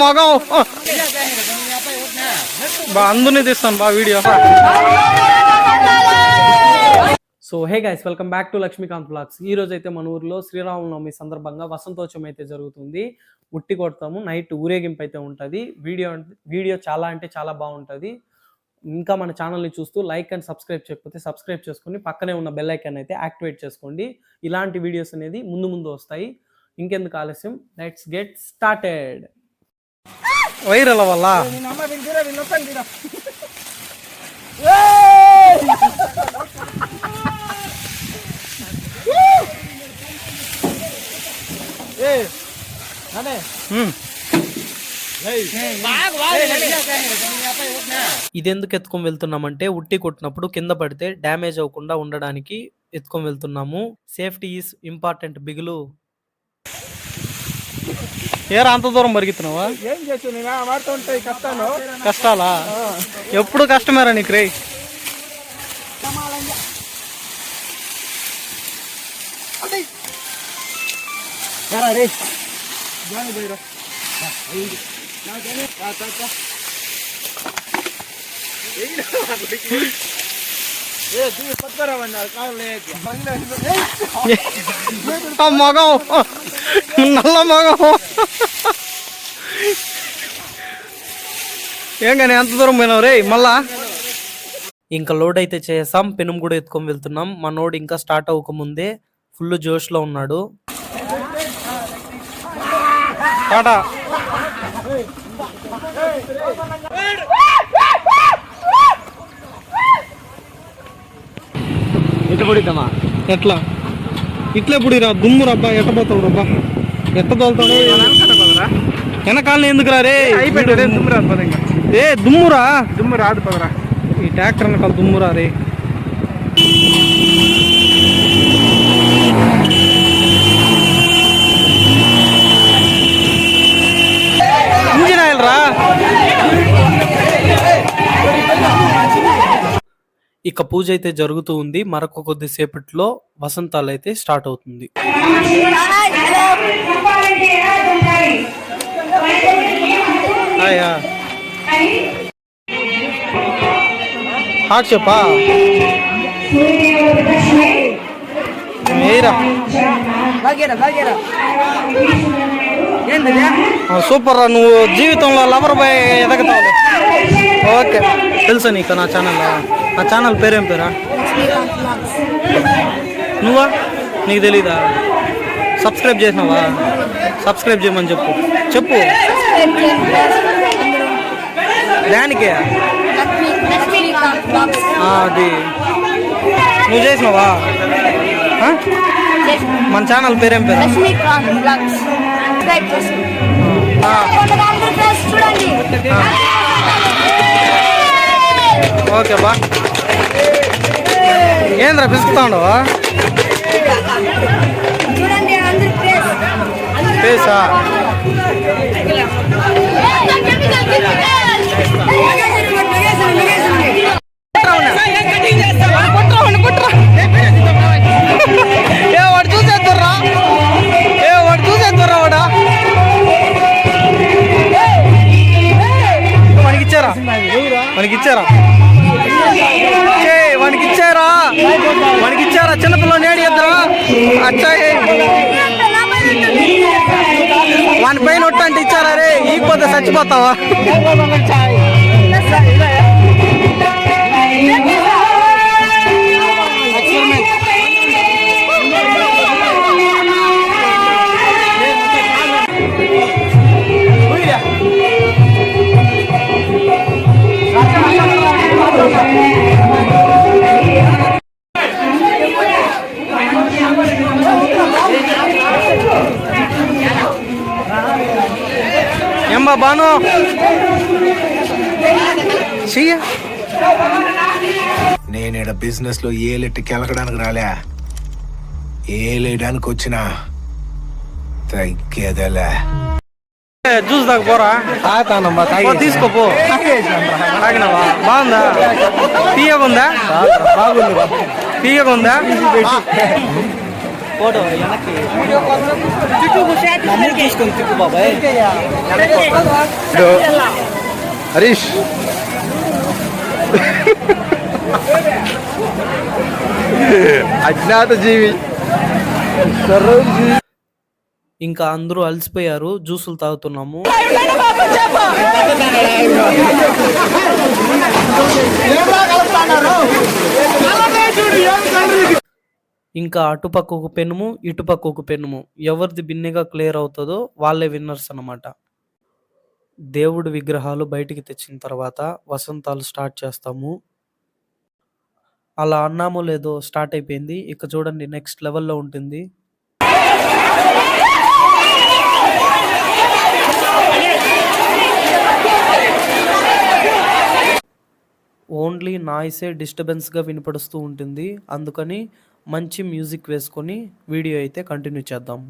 మగం బా అందరినీ తీస్తాను బా video. So hey guys, welcome back to Lakshmikanth blogs. ఈ రోజు అయితే మన ఊర్లో శ్రీరామనవమి సందర్భంగా వసంతోత్సవం అయితే జరుగుతుంది. ఉట్టి కొడతాము, నైట్ ఊరేగింపు అయితే ఉంటుంది. వీడియో చాలా అంటే చాలా బాగుంటుంది. ఇంకా మన ఛానల్ని చూస్తూ లైక్ అండ్ సబ్స్క్రైబ్ చేయకపోతే సబ్స్క్రైబ్ చేసుకొని పక్కనే ఉన్న బెల్ ఐకాన్ అయితే యాక్టివేట్ చేసుకోండి. ఇలాంటి వీడియోస్ అనేది ముందు వస్తాయి. ఇంకెందుకు ఆలస్యం, లెట్స్ గెట్ స్టార్టెడ్. వైరల్ వల్ల ఇదెందుకు ఎత్తుకొని వెళ్తున్నామంటే, ఉట్టి కొట్టినప్పుడు కింద పడితే డ్యామేజ్ అవ్వకుండా ఉండడానికి ఎత్తుకొని వెళ్తున్నాము. సేఫ్టీ ఈజ్ ఇంపార్టెంట్ బిగులు. ఏరా అంత దూరం పరిగెత్తున్నావా? ఏం చేస్తుంటాయి కష్టాలా? ఎప్పుడు కష్టమేరా నీకు రే. మగం నల్ల మగం ఏం కానీ ఎంత దూరం పోయినావు రే మళ్ళా. ఇంకా లోడ్ అయితే చేసాం, పెనుం కూడా ఎత్తుకొని వెళ్తున్నాం. మనోడు ఇంకా స్టార్ట్ అవ్వకముందే ఫుల్ జోష్ లో ఉన్నాడు. టాటా ఎట్లా ఇట్లే పుడిరా దుమ్ము రబ్బా. ఎట్ట పోతావు రబ్బా, ఎట్ట తోలుతాడు వెనకాలని ఎందుకు రా రే. దుమ్ము రాదు పద, ఇంకా ఏ దుమ్మురా, దుమ్ము రాదు పదరా. ఈ ట్రాక్టర్ వెనకాల దుమ్మురా రే. ఇంజిన్ ఆయిల్ రా. ఇక పూజ అయితే జరుగుతూ ఉంది. మరొక కొద్దిసేపట్లో వసంతాలు అయితే స్టార్ట్ అవుతుంది. హాట్ చెప్పా సూపర్ రా. నువ్వు జీవితంలో లవర్ బాయ్ ఎదగతావు. ఓకే, తెలుసా నీకు నా ఛానల్ పేరేం పేరా? నువ్వా? నీకు తెలీదా? సబ్స్క్రైబ్ చేసినావా? సబ్స్క్రైబ్ చేయమని చెప్పు. దానికే అది నువ్వు చేసినావా? మన ఛానల్ పేరేం పేరు? ఓకే బా. ఏంద్రా పిసుకుతా ఉండవా? పేసా వాడు చూసేద్దుర్రా, వాడు చూసేద్దుర్రా. వాడా మనకిచ్చారా? మనకిచ్చారా చిన్నపిల్లలు నేడి ఇద్దరా? అచ్చా వాని పైన ఒట్టంటే ఇచ్చారా రే. ఈకపోతే చచ్చిపోతావా? ఏమ్మా బాను చెయ్య. నేను బిజినెస్ లో ఏలెట్టి కెలకడానికి రాలే, ఏలేయడానికి వచ్చినా తగ్గేదలే. జ్యూస్ దాకా పోరా. తీసుకోపో. తాగినావా? బాగుందా? తీయగుందా? ఫోటో వెనక్కి తీసుకొని తిప్పు బాబాయ్. హరీష్ అజ్ఞాత జీవి. ఇంకా అందరూ అలసిపోయారు, జ్యూసులు తాగుతున్నాము. ఇంకా అటుపక్క ఒక పెనుము, ఇటుపక్క ఒక పెనుము, ఎవరిది బిన్నెగా క్లియర్ అవుతుందో వాళ్ళే విన్నర్స్ అన్నమాట. దేవుడి విగ్రహాలు బయటికి తెచ్చిన తర్వాత వసంతాలు స్టార్ట్ చేస్తాము. అలా అన్నామో లేదో స్టార్ట్ అయిపోయింది. ఇక చూడండి, నెక్స్ట్ లెవెల్లో ఉంటుంది. ఓన్లీ నాయిసే డిస్టర్బెన్స్గా వినపడుస్తూ ఉంటుంది. అందుకని మంచి మ్యూజిక్ వేసుకొని వీడియో అయితే కంటిన్యూ చేద్దాం.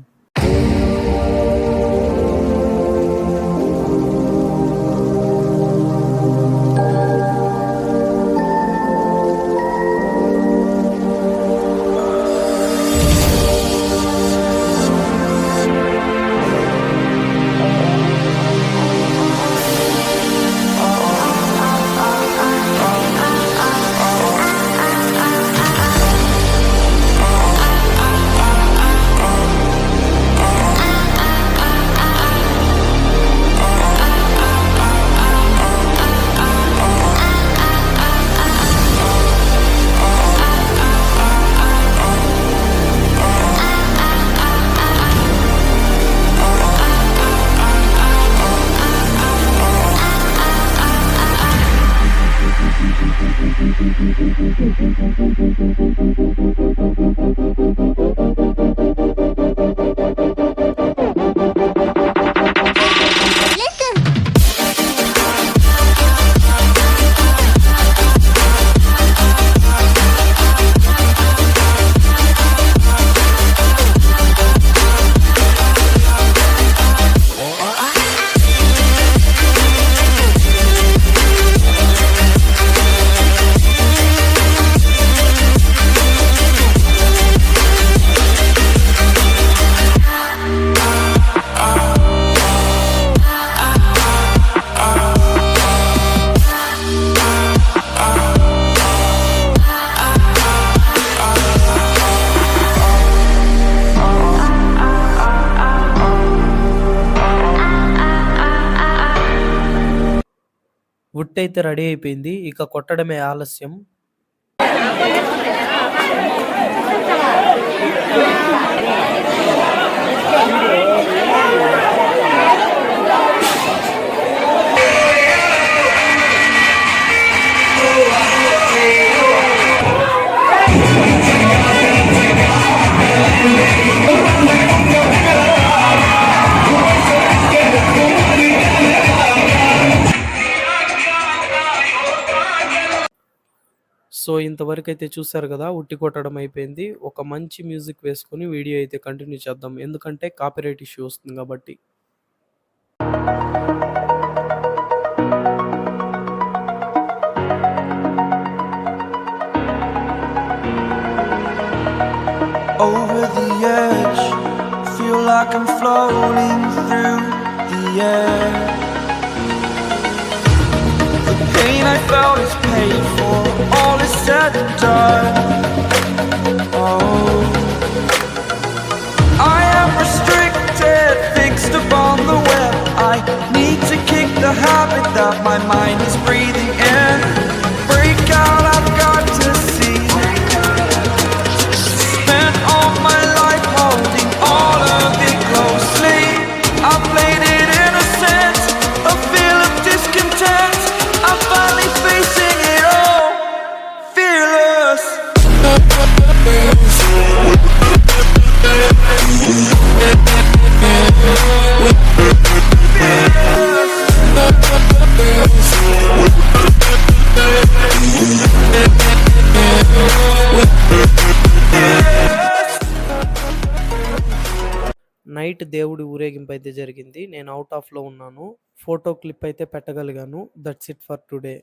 ఉట్టయితే రెడీ అయిపోయింది, ఇక కొట్టడమే ఆలస్యం. సో ఇంతవరకు అయితే చూసారు కదా, ఉట్టి కొట్టడం అయిపోయింది. ఒక మంచి మ్యూజిక్ వేసుకొని వీడియో అయితే కంటిన్యూ చేద్దాం, ఎందుకంటే కాపీరైట్ ఇష్యూ వస్తుంది కాబట్టి. Over the edge, feel like I'm floating through the air. The pain I felt is paid for, all is said and done. Oh, I am restricted, fixed upon the web. I need to kick the habit that my mind is breathing in. Break out, I've got to see. Spent all my life holding all of it closely. I played it innocent, a feel of discontent. I'm finally facing it all, fearless. Night దేవుడి ఊరేగింపు అయితే జరిగింది. నేను out of లో ఉన్నాను, photo clip అయితే పెట్టగలిగాను. That's it for today.